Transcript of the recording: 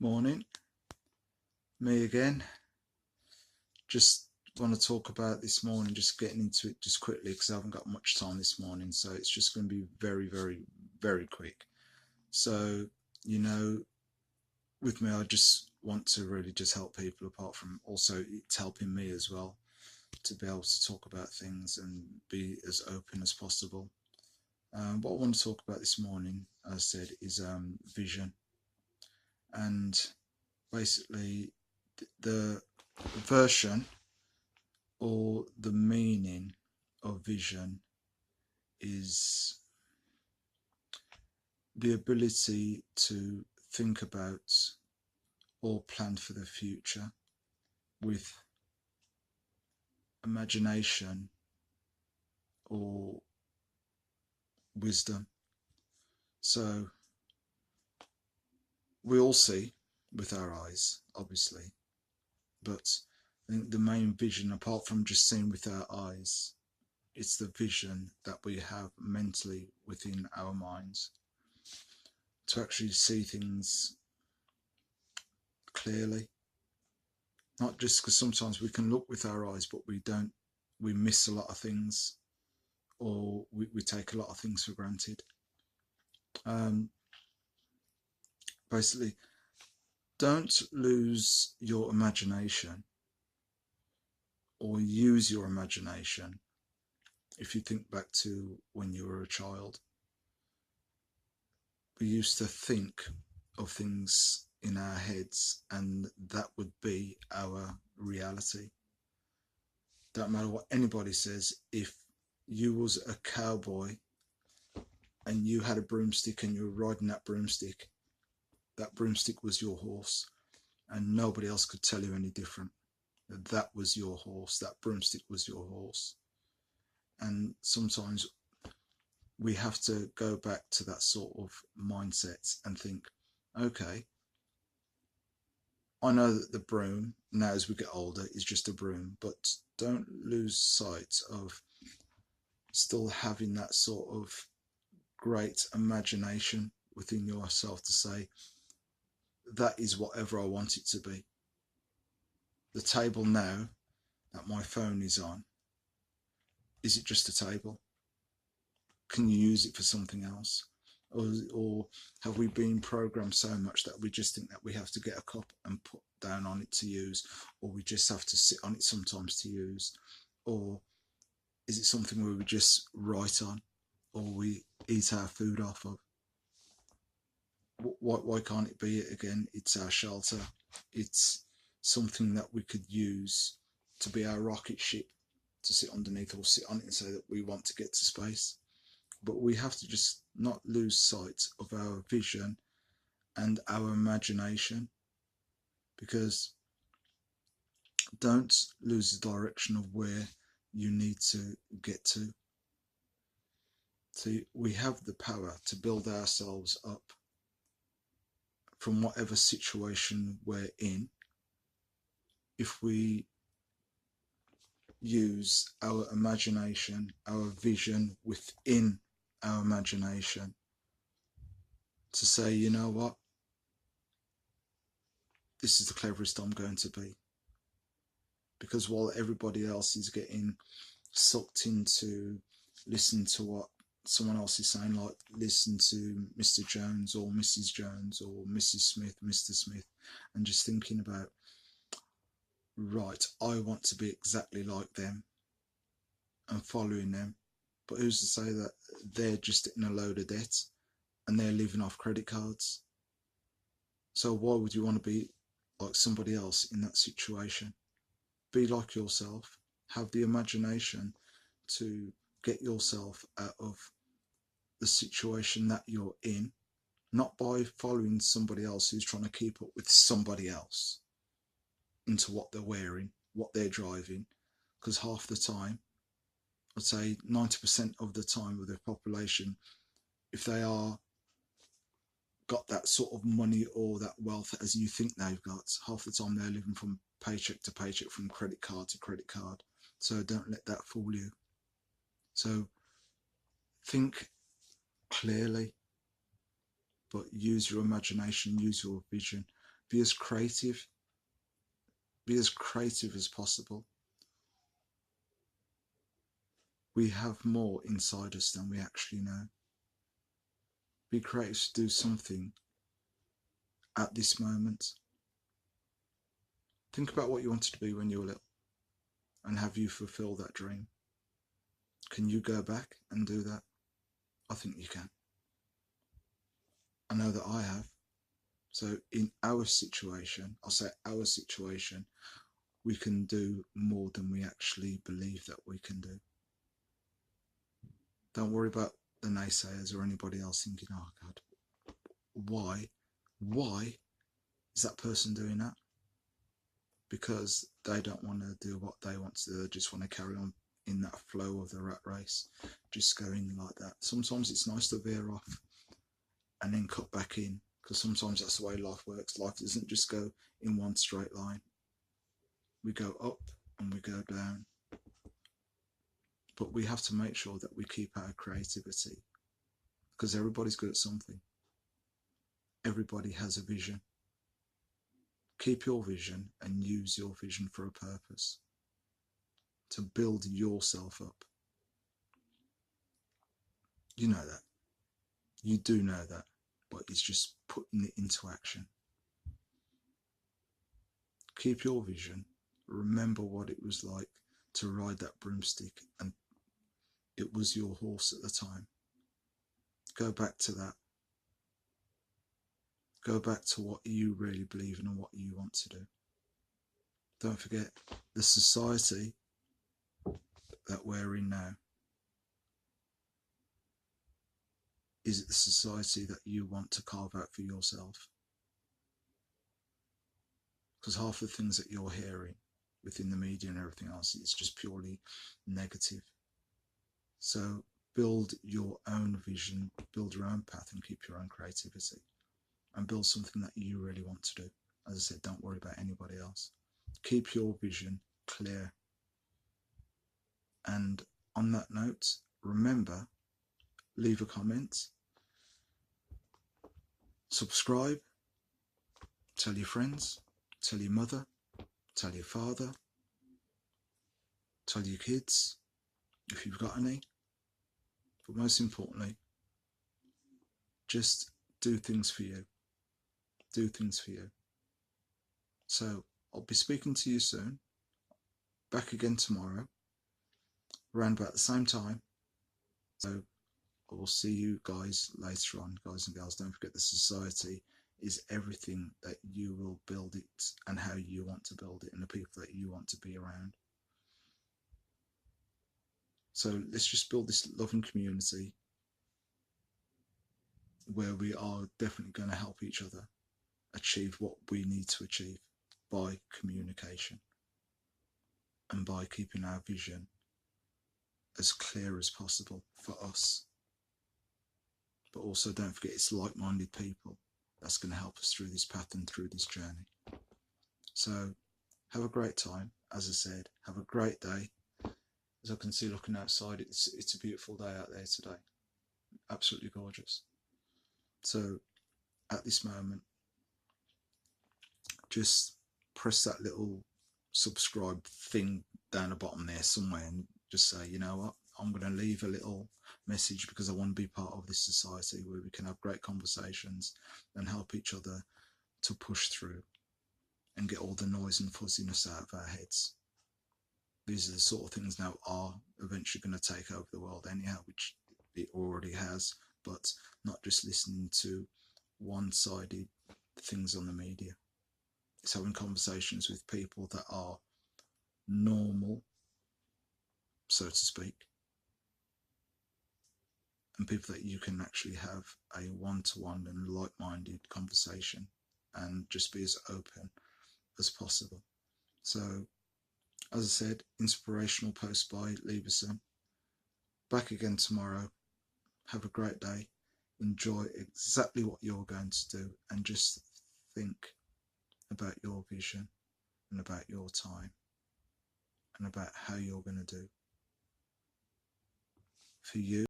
Morning, me again. Just want to talk about this morning, just getting into it just quickly because I haven't got much time this morning, so it's just going to be very quick. So, you know, with me, I just want to really just help people, apart from also it's helping me as well to be able to talk about things and be as open as possible. What I want to talk about this morning, as I said, is vision, and basically the version or the meaning of vision is the ability to think about or plan for the future with imagination or wisdom. So we all see with our eyes, obviously, but I think the main vision, apart from just seeing with our eyes, it's the vision that we have mentally within our minds to actually see things clearly. Not just because sometimes we can look with our eyes, but we miss a lot of things, or we take a lot of things for granted. Basically, don't lose your imagination or use your imagination. If you think back to when you were a child, we used to think of things in our heads, and that would be our reality. Don't matter what anybody says, if you was a cowboy and you had a broomstick and you were riding that broomstick was your horse, and nobody else could tell you any different. That was your horse, that broomstick was your horse. And sometimes we have to go back to that sort of mindset and think, okay, I know that the broom, now as we get older, is just a broom, but don't lose sight of still having that sort of great imagination within yourself to say, that is whatever I want it to be. The table now that my phone is on, is it just a table? Can you use it for something else? Or have we been programmed so much that we just think that we have to get a cup and put down on it to use, or we just have to sit on it sometimes to use? Or is it something where we just write on, or we eat our food off of? Why can't it be it again? It's our shelter. It's something that we could use to be our rocket ship, to sit underneath or sit on it and say that we want to get to space. But we have to just not lose sight of our vision and our imagination, because don't lose the direction of where you need to get to. So we have the power to build ourselves up from whatever situation we're in if we use our imagination, our vision within our imagination to say, you know what, this is the cleverest I'm going to be. Because while everybody else is getting sucked into listening to what someone else is saying, like listen to Mr. Jones or Mrs. Jones or Mrs. Smith, Mr. Smith, and just thinking about, right, I want to be exactly like them and following them. But who's to say that they're just in a load of debt and they're living off credit cards? So why would you want to be like somebody else in that situation? Be like yourself. Have the imagination to get yourself out of the situation that you're in, not by following somebody else who's trying to keep up with somebody else into what they're wearing, what they're driving. Because half the time, I'd say 90% of the time of the population, if they are got that sort of money or that wealth as you think they've got, half the time they're living from paycheck to paycheck, from credit card to credit card. So don't let that fool you. So think clearly, but use your imagination, use your vision, Be as creative. Be as creative as possible. We have more inside us than we actually know. Be creative to do something at this moment. Think about what you wanted to be when you were little, and have you fulfilled that dream? Can you go back and do that? I think you can. I know that I have. So in our situation, I'll say our situation, we can do more than we actually believe that we can do. Don't worry about the naysayers or anybody else thinking, oh God, why is that person doing that? Because they don't want to do what they want to do. They just want to carry on in that flow of the rat race, just going like that. Sometimes it's nice to veer off and then cut back in, because sometimes that's the way life works. Life doesn't just go in one straight line. We go up and we go down. But we have to make sure that we keep our creativity, because everybody's good at something. Everybody has a vision. Keep your vision and use your vision for a purpose, to build yourself up. You know that. You do know that, but it's just putting it into action. Keep your vision. Remember what it was like to ride that broomstick, and it was your horse at the time. Go back to that. Go back to what you really believe in and what you want to do. Don't forget, the society that we're in now, is it the society that you want to carve out for yourself? Because half the things that you're hearing within the media and everything else is just purely negative. So build your own vision, build your own path, and keep your own creativity, and build something that you really want to do. As I said, don't worry about anybody else. Keep your vision clear. And on that note, remember, leave a comment, subscribe, tell your friends, tell your mother, tell your father, tell your kids, if you've got any. But most importantly, just do things for you. Do things for you. So I'll be speaking to you soon. Back again tomorrow, around about the same time. So I will see you guys later on, guys and girls. Don't forget, the society is everything that you will build it, and how you want to build it, and the people that you want to be around. So let's just build this loving community where we are definitely going to help each other achieve what we need to achieve by communication, and by keeping our vision as clear as possible for us. But also, don't forget, it's like-minded people that's going to help us through this path and through this journey. So have a great time. As I said, have a great day. As I can see looking outside, it's a beautiful day out there today. Absolutely gorgeous. So at this moment, just press that little subscribe thing down the bottom there somewhere, and just say, you know what, I'm going to leave a little message, because I want to be part of this society where we can have great conversations and help each other to push through and get all the noise and fuzziness out of our heads. These are the sort of things now are eventually going to take over the world anyhow, which it already has, but not just listening to one-sided things on the media. It's having conversations with people that are normal, so to speak, and people that you can actually have a one-to-one and like-minded conversation and just be as open as possible. So, as I said, inspirational post by Leverson. Back again tomorrow. Have a great day. Enjoy exactly what you're going to do, and just think about your vision and about your time and about how you're going to do for you.